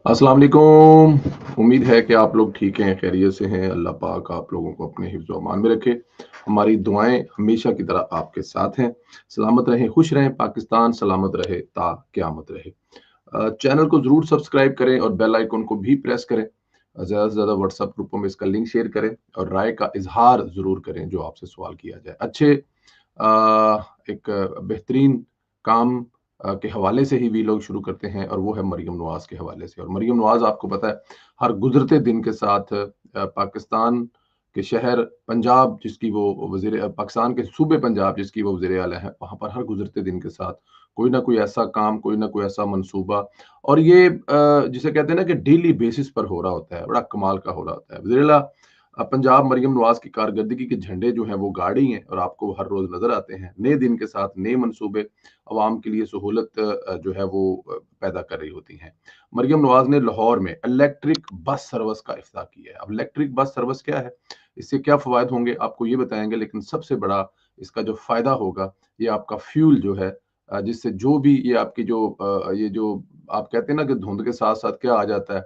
अस्सलाम वालेकुम। उम्मीद है कि आप लोग ठीक हैं, खैरियत से हैं। अल्लाह पाक आप लोगों को अपने हिफ्ज़ व अमान में रखे। हमारी दुआएँ हमेशा की तरह आपके साथ हैं। सलामत रहें, खुश रहें, पाकिस्तान सलामत रहे ता क़यामत रहे। चैनल को ज़रूर सब्सक्राइब करें और बेल आइकन को भी प्रेस करें। ज़्यादा से ज़्यादा व्हाट्सएप ग्रुपों में इसका लिंक शेयर करें और राय का इज़हार ज़रूर करें जो आपसे सवाल किया जाए। अच्छे एक बेहतरीन काम के हवाले से ही वीलॉग शुरू करते हैं और वो है मरियम नवाज़ के हवाले से। और मरियम नवाज़ आपको पता है हर गुज़रते दिन के साथ पाकिस्तान के शहर पंजाब जिसकी वो पाकिस्तान के सूबे पंजाब जिसकी वो वज़ीर आला हैं, वहाँ पर हर गुज़रते दिन के साथ कोई ना कोई ऐसा काम, कोई ना कोई ऐसा मंसूबा और ये जिसे कहते हैं ना कि डेली बेसिस पर हो रहा होता है, बड़ा कमाल का हो रहा होता है। वज़ीर आला पंजाब मरियम नवाज़ की कारकर्दगी के झंडे जो हैं वो गाड़ ही हैं और आपको हर रोज़ नज़र आते हैं। नए दिन के साथ नए मंसूबे अवाम के लिए सहूलत जो है वो पैदा कर रही होती हैं। मरियम नवाज़ ने लाहौर में इलेक्ट्रिक बस सर्विस का इफ्तिताह किया है। अब इलेक्ट्रिक बस सर्विस क्या है? इससे क्या फ़वाइद होंगे आपको ये बताएँगे, लेकिन सबसे बड़ा इसका जो फ़ायदा होगा ये आपका फ्यूल जो है जिससे जो भी ये आपकी ये जो आप कहते हैं ना कि धुंध के साथ-साथ क्या आ जाता है,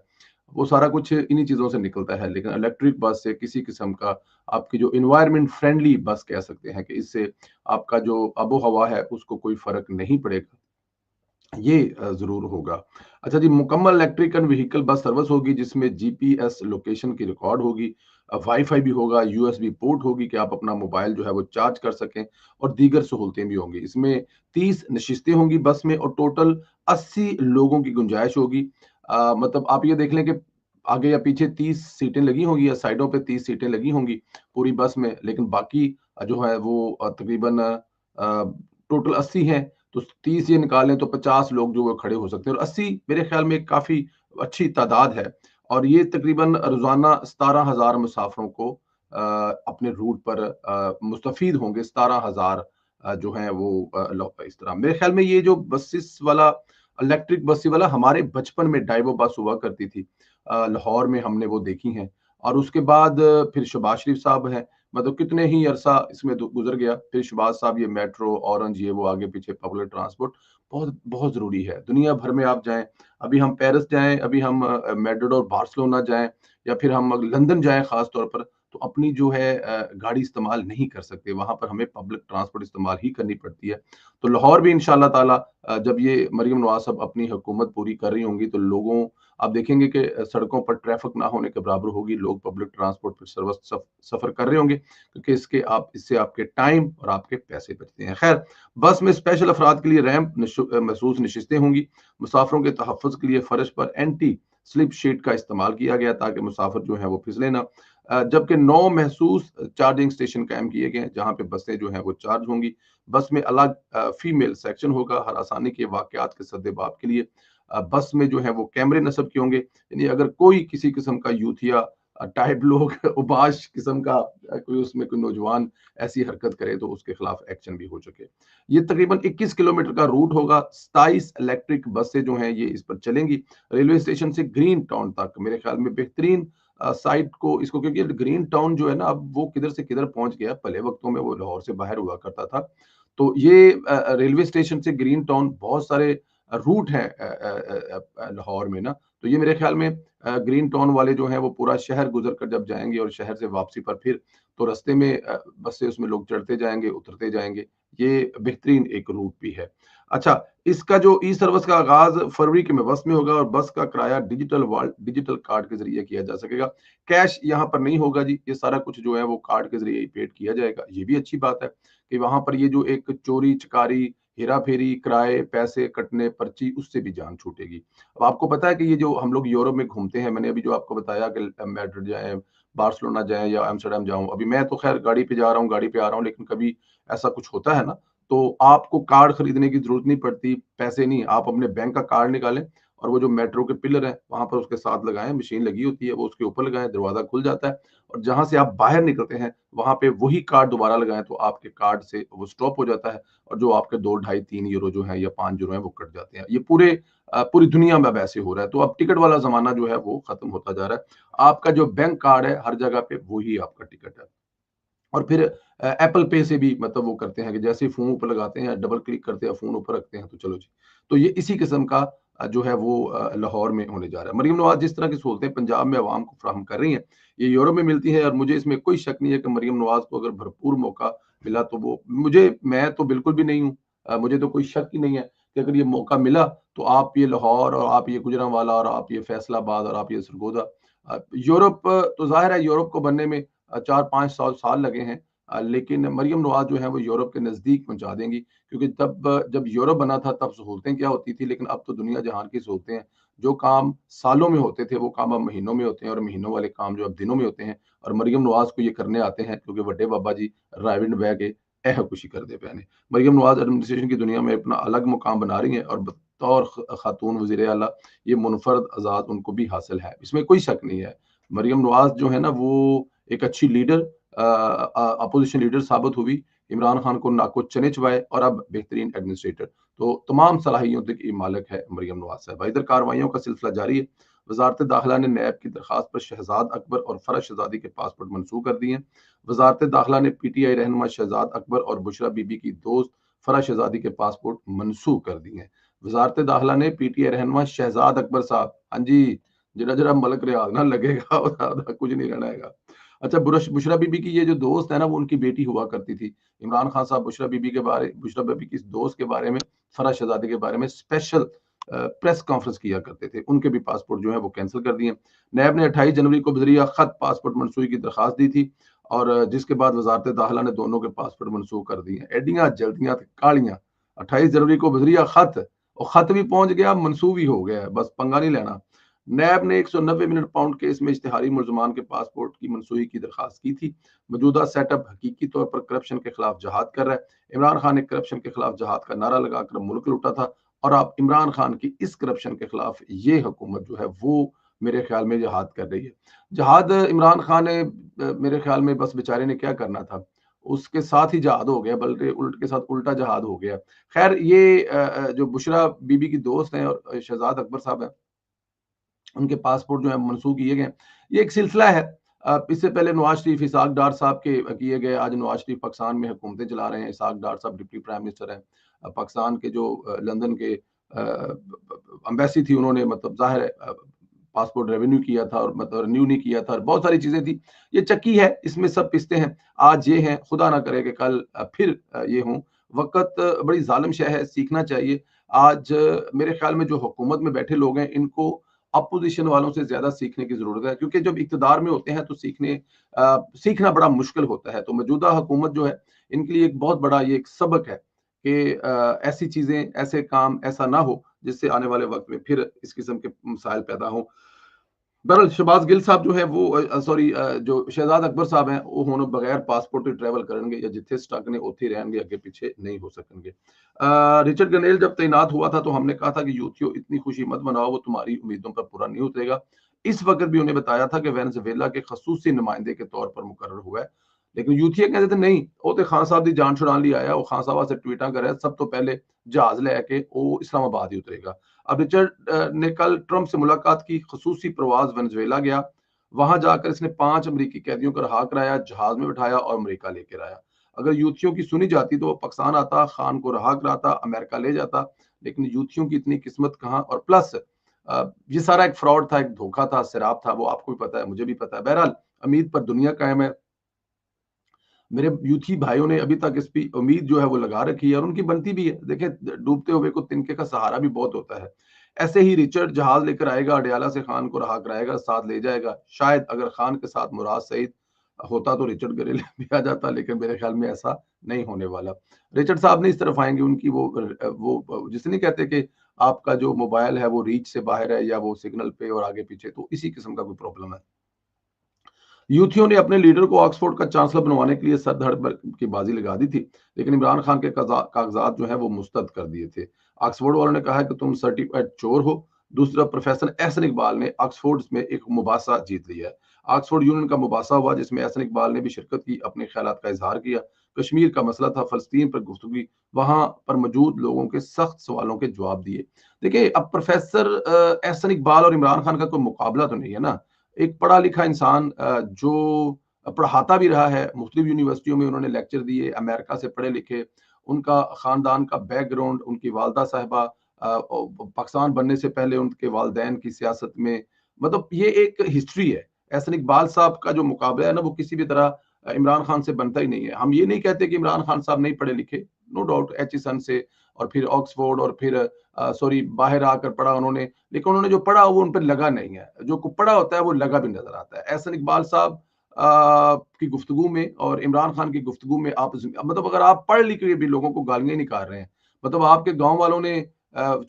वो सारा कुछ इन्हीं चीज़ों से निकलता है। लेकिन इलेक्ट्रिक बस से किसी किस्म का आपकी जो एनवायरनमेंट फ्रेंडली बस कह सकते हैं कि इससे आपका जो आबो-हवा है उसको कोई फ़र्क नहीं पड़ेगा। ये ज़रूर होगा। अच्छा जी, मुकम्मल electric and vehicle bus service होगी जिसमें जीपीएस लोकेशन की रिकॉर्ड होगी, वाई-फाई भी होगा, यूएसबी पोर्ट होगी कि आप अपना मोबाइल जो है वो चार्ज कर सकें और दीगर सहूलतें भी होंगी। इसमें 30 नशिस्तें होंगी बस में और टोटल 80 लोगों की गुंजाइश होगी। मतलब आप ये देख लें कि आगे या पीछे 30 सीटें लगी होंगी या साइडों पे 30 सीटें लगी होंगी पूरी बस में, लेकिन बाकी जो है वो तकरीबन टोटल 80 हैं। तो 30 ये निकालें तो 50 लोग जो वो खड़े हो सकते हैं और 80 मेरे ख्याल में काफ़ी अच्छी तादाद है और ये तकरीबन रोज़ाना 17,000 मुसाफ़िरों को अपने रूट पर मुस्तफ़ीद होंगे। 17,000 जो हैं वो लो इस तरह मेरे ख्याल में ये जो बसेस वाला इलेक्ट्रिक बसें वाला हमारे बचपन में डाइवो बस हुआ करती थी। लाहौर में हमने वो देखी हैं और उसके बाद फिर शहबाज शरीफ साहब हैं। मतलब कितने ही अरसा इसमें गुजर गया। फिर शहबाज साहब ये मेट्रो, ऑरेंज ये वो आगे पीछे पब्लिक ट्रांसपोर्ट बहुत बहुत ज़रूरी है। दुनिया भर में आप जाएँ, अभी हम पेरिस जाएँ, अभी हम मैड्रिड और बार्सिलोना जाएँ या फिर हम लंदन जाएँ ख़ास तौर पर, तो अपनी जो है गाड़ी इस्तेमाल नहीं कर सकते। वहाँ पर हमें पब्लिक ट्रांसपोर्ट इस्तेमाल ही करनी पड़ती है। तो लाहौर भी इंशाअल्लाह ताला जब ये मरियम नवाज़ साहब अपनी हुकूमत पूरी कर रही होंगी, तो लोगों आप देखेंगे कि सड़कों पर ट्रैफ़िक ना होने के बराबर होगी। लोग पब्लिक ट्रांसपोर्ट पर सफ़र कर रहे होंगे क्योंकि इससे आपके टाइम और आपके पैसे बचते हैं। खैर, बस में स्पेशल अफ़राद के लिए रैंप मख़सूस नशिस्तें होंगी। मुसाफ़िरों के तहफ़्फ़ुज़ के लिए फ़र्श पर एंटी स्लिप शीट का इस्तेमाल किया गया ताकि मुसाफ़िर जो हैं वो फिसले ना। जबकि 9 महसूस चार्जिंग स्टेशन कायम किए गए हैं, जहाँ पे बसें जो हैं वो चार्ज होंगी। बस में अलग फीमेल सेक्शन होगा हर आसानी के वाक़यात के सद्देबाप के लिए। बस में जो है वो कैमरे नस्ब किए होंगे, यानी अगर कोई किसी किस्म का यूथिया टाइप लोग उबाश किस्म का कोई उसमें कोई नौजवान ऐसी हरकत करे तो उसके खिलाफ एक्शन भी हो सके। ये तकरीबन 21 किलोमीटर का रूट होगा। 27 इलेक्ट्रिक बसें जो हैं ये इस पर चलेंगी। रेलवे स्टेशन से ग्रीन टाउन तक मेरे ख्याल में बेहतरीन साइट को इसको क्योंकि ग्रीन टाउन जो है ना अब वो किधर से किधर पहुँच गया। पहले वक़्तों में वो लाहौर से बाहर हुआ करता था। तो ये रेलवे स्टेशन से ग्रीन टाउन बहुत सारे रूट हैं लाहौर में ना, तो ये मेरे ख्याल में ग्रीन टाउन वाले जो हैं वो पूरा शहर गुज़र कर जब जाएँगे और शहर से वापसी पर फिर तो रास्ते में बस से उसमें लोग चढ़ते जाएँगे, उतरते जाएँगे। ये बेहतरीन एक रूट भी है। अच्छा, इसका जो ई-सर्विस का आगाज़ फरवरी के में बस में होगा और बस का किराया डिजिटल कार्ड के ज़रिए किया जा सकेगा। कैश यहाँ पर नहीं होगा जी, ये सारा कुछ जो है वो कार्ड के ज़रिए ही पेड किया जाएगा। ये भी अच्छी बात है कि वहाँ पर ये जो एक चोरी-चकारी, हेरा-फेरी, किराए, पैसे कटने, पर्ची उससे भी जान छूटेगी। अब आपको पता है कि ये जो हम लोग यूरोप में घूमते हैं, मैंने अभी जो आपको बताया कि मैड्रिड जाएँ, बार्सिलोना जाएँ या एम्स्टर्डम जाऊँ। अभी मैं तो ख़ैर गाड़ी पे जा रहा हूँ, गाड़ी पे आ रहा हूँ, लेकिन कभी ऐसा कुछ होता है ना, तो आपको कार्ड खरीदने की ज़रूरत नहीं पड़ती, पैसे नहीं, आप अपने बैंक का कार्ड निकालें और वो जो मेट्रो के पिलर हैं, वहाँ पर उसके साथ लगाएँ, मशीन लगी होती है, वो उसके ऊपर लगाएँ, दरवाज़ा खुल जाता है और जहाँ से आप बाहर निकलते हैं, वहाँ पे वही कार्ड दोबारा लगाएँ, तो आपके कार्ड से वो स्टॉप हो जाता है और जो आपके 2 ढाई 3 यूरो जो हैं या 5 यूरो हैं, वो कट जाते हैं। ये पूरी दुनिया में अब ऐसे हो रहा है, तो अब टिकट वाला ज़माना जो है, वो खत्म होता जा रहा है। आपका जो बैंक कार्ड है, हर जगह पे वही आपका टिकट है। और फिर एप्पल पे से भी मतलब वो करते हैं कि जैसे ही फ़ोन ऊपर लगाते हैं, डबल क्लिक करते हैं, फ़ोन ऊपर रखते हैं, तो चलो जी। तो ये इसी किस्म का जो है वो लाहौर में होने जा रहा है। मरियम नवाज जिस तरह की सहूलतें पंजाब में आवाम को फराहम कर रही हैं, ये यूरोप में मिलती है, और मुझे इसमें कोई शक नहीं है कि मरियम नवाज को अगर भरपूर मौका मिला तो वो मैं तो बिल्कुल भी नहीं हूँ, मुझे तो कोई शक ही नहीं है कि अगर ये मौका मिला तो आप ये लाहौर और आप ये गुजरांवाला और आप ये फैसलाबाद और आप ये सरगोदा, यूरोप तो ज़ाहिर है यूरोप को बनने में 4-5 साल लगे हैं, लेकिन मरियम नवाज जो है वो यूरोप के नज़दीक पहुँचा देंगी, क्योंकि तब जब यूरोप बना था तब सहूलतें क्या होती थी, लेकिन अब तो दुनिया जहान की सहूलतें हैं। जो काम सालों में होते थे वो काम अब महीनों में होते हैं, और महीनों वाले काम जो अब दिनों में होते हैं, और मरियम नवाज को ये करने आते हैं क्योंकि बड़े बाबा जी राविंड बह के ऐह खुशी कर दे पैने। मरियम नवाज एडमिनिस्ट्रेशन की दुनिया में अपना अलग मुकाम बना रही हैं, और बतौर खातून वज़ीर आला ये मुनफरद आज़ाद उनको भी हासिल है, इसमें कोई शक नहीं है। मरियम नवाज जो है ना वो एक अच्छी लीडर, अपोजिशन लीडर साबित हुई, इमरान खान को नाको चने चबाए, और अब बेहतरीन एडमिनिस्ट्रेटर, तो तमाम सलाहियतों की मालिक है मरियम नवाज साहबा। इधर कार्रवाइयों का सिलसिला जारी है। वजारत दाखिला ने नैब की दरखास्त पर शहजाद अकबर और फरज शहजादी के पासपोर्ट मनसूख कर दिए हैं। वजारत दाखिला ने पीटीआई रहनुमा शहजाद अकबर और बुशरा बीबी की दोस्त फरज शहजादी के पासपोर्ट मनसूख कर दिए हैं। वजारत दाखिला ने पीटीआई रहनुमा शहजाद अकबर साहब, हाँ जी, जरा जरा मलक रियाज ना लगेगा और कुछ नहीं रहना है। अच्छा, बुशरा बीबी की ये जो दोस्त है ना वो उनकी बेटी हुआ करती थी। इमरान खान साहब बुशरा बीबी की दोस्त के बारे में, फरज शहजादी के बारे में स्पेशल प्रेस कॉन्फ्रेंस किया करते थे। उनके भी पासपोर्ट जो है वो कैंसिल कर दिए। नैब ने 28 जनवरी को बजरिया खत पासपोर्ट मनसूखी की दरखास्त दी थी, और जिसके बाद वजारत दाखिला ने दोनों के पासपोर्ट मनसूख कर दिए। एडियां जल्दियां कालियां, 28 जनवरी को बजरिया खत, और खत भी पहुंच गया, मनसूख भी हो गया, बस पंगा नहीं लेना। नैब ने 190 मिलियन पाउंड केस में इश्तिहारी मुलजमान के पासपोर्ट की मनसूखी की दरखास्त की थी। मौजूदा सेटअप हकीकी तौर पर करप्शन के खिलाफ जहाद कर रहा है। इमरान खान ने करप्शन के खिलाफ जहाद का नारा लगाकर मुल्क लूटा था, और अब इमरान खान की इस करप्शन के खिलाफ ये हुकूमत जो है वो मेरे ख्याल में जहाद कर रही है। जहाद इमरान खान ने मेरे ख्याल में बस बेचारे ने क्या करना था, उसके साथ ही जहाद हो गया, बल्कि उल्ट के साथ उल्टा जहाद हो गया। खैर ये जो बुशरा बीबी की दोस्त हैं और शहजाद अकबर साहब हैं, उनके पासपोर्ट जो है मनसूख किए गए। ये एक सिलसिला है। इससे पहले नवाज शरीफ इसाक डार साहब के किए गए। आज नवाज शरीफ पाकिस्तान में हुकूमतें चला रहे हैं। इसाक डार साहब डिप्टी प्राइम मिनिस्टर हैं। पाकिस्तान के जो लंदन के एम्बेसी थी, उन्होंने मतलब ज़ाहिर है पासपोर्ट रेवेन्यू किया था, और मतलब रिन्यू नहीं किया था, और बहुत सारी चीज़ें थी। ये चक्की है, इसमें सब पिसते हैं। आज ये हैं, खुदा ना करे कि कल फिर ये हों। वक़्त बड़ी ज़ालिम शय है, सीखना चाहिए। आज मेरे ख्याल में जो हुकूमत में बैठे लोग हैं, इनको अपोजिशन वालों से ज्यादा सीखने की जरूरत है, क्योंकि जब इक्तदार में होते हैं तो सीखना बड़ा मुश्किल होता है। तो मौजूदा हुकूमत जो है, इनके लिए एक बहुत बड़ा ये एक सबक है कि ऐसी चीजें, ऐसे काम ऐसा ना हो जिससे आने वाले वक्त में फिर इस किस्म के मसाइल पैदा हों। बहरहाल शहबाज गिल साहब जो है वो सॉरी जो शहजाद अकबर साहब हैं वो हुण बगैर पासपोर्ट तो ट्रैवल करेंगे, या जिथे स्टक ने उत्थे ही रहेंगे, अगे पीछे नहीं हो सकेंगे। रिचर्ड गनेल जब तैनात हुआ था तो हमने कहा था कि यूथियों इतनी खुशी मत मनाओ, वो तुम्हारी उम्मीदों पर पूरा नहीं उतरेगा। इस वक्त भी उन्हें बताया था कि वेनेजुएला के खसूसी नुमाइंदे के तौर पर मुकर्रर हुआ है, लेकिन यूथिया कहते थे नहीं, वो तो खान साहब की जान छुड़ान लिए आया, वो खान साहब से ट्वीटा करे सब तो पहले जहाज लैके वो इस्लामाबाद ही उतरेगा। अब रिचर्ड ने कल ट्रंप से मुलाकात की, खसूसी प्रवास वेनेजुएला गया। वहां जाकर इसने 5 अमेरिकी कैदियों को रहा कराया, जहाज में बिठाया और अमेरिका लेकर आया। अगर यूथियों की सुनी जाती तो वो पाकिस्तान आता, खान को रहा कराता, अमेरिका ले जाता, लेकिन यूथियों की इतनी किस्मत कहाँ। और प्लस ये सारा एक फ्रॉड था, एक धोखा था, सिराप था, वो आपको भी पता है, मुझे भी पता है। बहरहाल उम्मीद पर दुनिया कायम है। मेरे यूथी भाइयों ने अभी तक इस पे उम्मीद जो है वो लगा रखी है, और उनकी बनती भी है। देखिए, डूबते हुए को तिनके का सहारा भी बहुत होता है। ऐसे ही रिचर्ड जहाज लेकर आएगा, अडयाला से खान को रहा कराएगा, साथ ले जाएगा। शायद अगर खान के साथ मुराद सईद होता तो रिचर्ड गनेल भी आ जाता, लेकिन मेरे ख्याल में ऐसा नहीं होने वाला। रिचर्ड साहब नहीं इस तरफ आएंगे, उनकी वो जिसे नहीं कहते कि आपका जो मोबाइल है वो रीच से बाहर है, या वो सिग्नल पे और आगे पीछे, तो इसी किस्म का कोई प्रॉब्लम है। यूथियों ने अपने लीडर को ऑक्सफोर्ड का चांसलर बनवाने के लिए सर धड़ की बाजी लगा दी थी, लेकिन इमरान खान के कागजात जो है वो मुस्तरद कर दिए थे। ऑक्सफोर्ड वालों ने कहा है कि तुम सर्टिफाइड चोर हो। दूसरा, प्रोफेसर एहसन इकबाल ने ऑक्सफोर्ड में एक मुबासा जीत लिया है। ऑक्सफोर्ड यूनियन का मुबासा हुआ, जिसमें एहसन इकबाल ने भी शिरकत की, अपने ख्यालात का इजहार किया। कश्मीर का मसला था, फलस्तीन पर गुफ्तगू, वहां पर मौजूद लोगों के सख्त सवालों के जवाब दिए। देखिए, अब प्रोफेसर एहसन इकबाल और इमरान खान का कोई मुकाबला तो नहीं है ना। एक पढ़ा लिखा इंसान जो पढ़ाता भी रहा है, मुख्तलिफ यूनिवर्सिटियों में उन्होंने लेक्चर दिए, अमेरिका से पढ़े लिखे, उनका खानदान का बैकग्राउंड, उनकी वालदा साहिबा पाकिस्तान बनने से पहले उनके वालिदैन की सियासत में, मतलब ये एक हिस्ट्री है। एहसन इकबाल साहब का जो मुकाबला है ना, वो किसी भी तरह इमरान खान से बनता ही नहीं है। हम ये नहीं कहते कि इमरान खान साहब नहीं पढ़े लिखे, नो डाउट एचईसन से और फिर ऑक्सफोर्ड और फिर सॉरी बाहर आकर पढ़ा उन्होंने, लेकिन उन्होंने जो पढ़ा वो उन पर लगा नहीं है। जो पढ़ा होता है वो लगा भी नजर आता है। एहसन इकबाल साहब की गुफ्तगू में और इमरान खान की गुफ्तगू में आपस में, मतलब अगर आप पढ़ लिख के भी लोगों को गालियां निकाल रहे हैं, मतलब आपके गांव वालों ने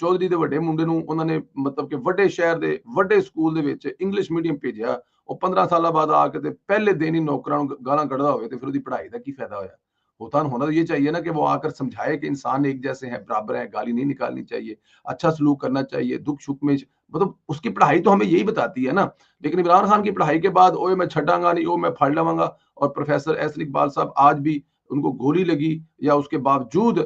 चौधरी ਦੇ ਵੱਡੇ ਮੁੰਡੇ ਨੂੰ ਉਹਨਾਂ ਨੇ ਮਤਲਬ ਕਿ ਵੱਡੇ ਸ਼ਹਿਰ ਦੇ ਵੱਡੇ ਸਕੂਲ ਦੇ ਵਿੱਚ ਇੰਗਲਿਸ਼ ਮੀਡੀਅਮ ਭੇਜਿਆ, ਉਹ 15 ਸਾਲਾਂ ਬਾਅਦ आ के पहले दिन ही नौकरां ਨੂੰ गालां ਕੱਢਦਾ ਹੋਵੇ, ਤੇ ਫਿਰ ਉਹਦੀ ਪੜ੍ਹਾਈ ਦਾ ਕੀ फायदा होया? होना तो ये चाहिए ना कि वो आकर समझाए कि इंसान एक जैसे हैं, बराबर हैं, गाली नहीं निकालनी चाहिए, अच्छा सलूक करना चाहिए, दुख सुख में, मतलब उसकी पढ़ाई तो हमें यही बताती है ना। लेकिन इमरान खान की पढ़ाई के बाद ओए मैं छटांगा नहीं, ओ मैं फड़ लवांगा, और प्रोफेसर एहसन इकबाल साहब आज भी उनको गोली लगी या उसके बावजूद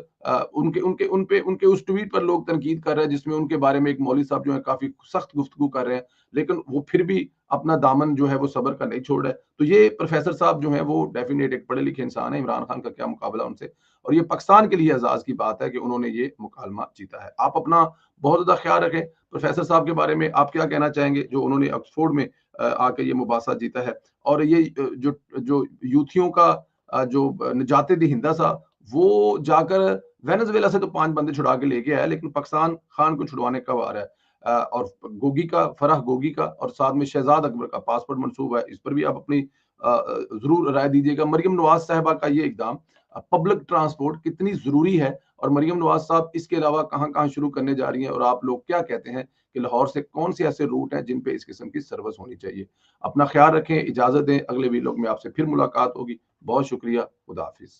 उनके उनके उन पे उनके उस ट्वीट पर लोग तनकीद कर रहे हैं जिसमें उनके बारे में एक मौलवी साहब जो है काफी सख्त गुफ्तगू कर रहे हैं, लेकिन वो फिर भी अपना दामन जो है वो सब्र का नहीं छोड़ रहा है। तो ये प्रोफेसर साहब जो है वो डेफिनेट एक पढ़े लिखे इंसान है, इमरान खान का क्या मुकाबला उनसे, और ये पाकिस्तान के लिए एजाज की बात है कि उन्होंने ये मुकालमा जीता है। आप अपना बहुत ज्यादा ख्याल रखें। प्रोफेसर साहब के बारे में आप क्या कहना चाहेंगे जो उन्होंने ऑक्सफोर्ड में आके ये मुबासा जीता है, और ये जो जो यूथियों का जो निजात हिंदा था, वो जाकर वेनेजुएला से तो 5 बंदे छुड़ा के लेके आया, लेकिन पाकिस्तान खान को छुड़वाने कब आ रहा है? और गोगी का, फराह गोगी का, और साथ में शहजाद अकबर का पासपोर्ट मंसूब है, इस पर भी आप अपनी जरूर राय दीजिएगा। मरियम नवाज साहिबा का ये इकदाम, पब्लिक ट्रांसपोर्ट कितनी जरूरी है, और मरियम नवाज साहब इसके अलावा कहाँ कहाँ शुरू करने जा रही हैं, और आप लोग क्या कहते हैं कि लाहौर से कौन से ऐसे रूट हैं जिन पे इस किस्म की सर्विस होनी चाहिए? अपना ख्याल रखें, इजाजत दें, अगले वीलॉग में आपसे फिर मुलाकात होगी। बहुत शुक्रिया, खुदा हाफिज।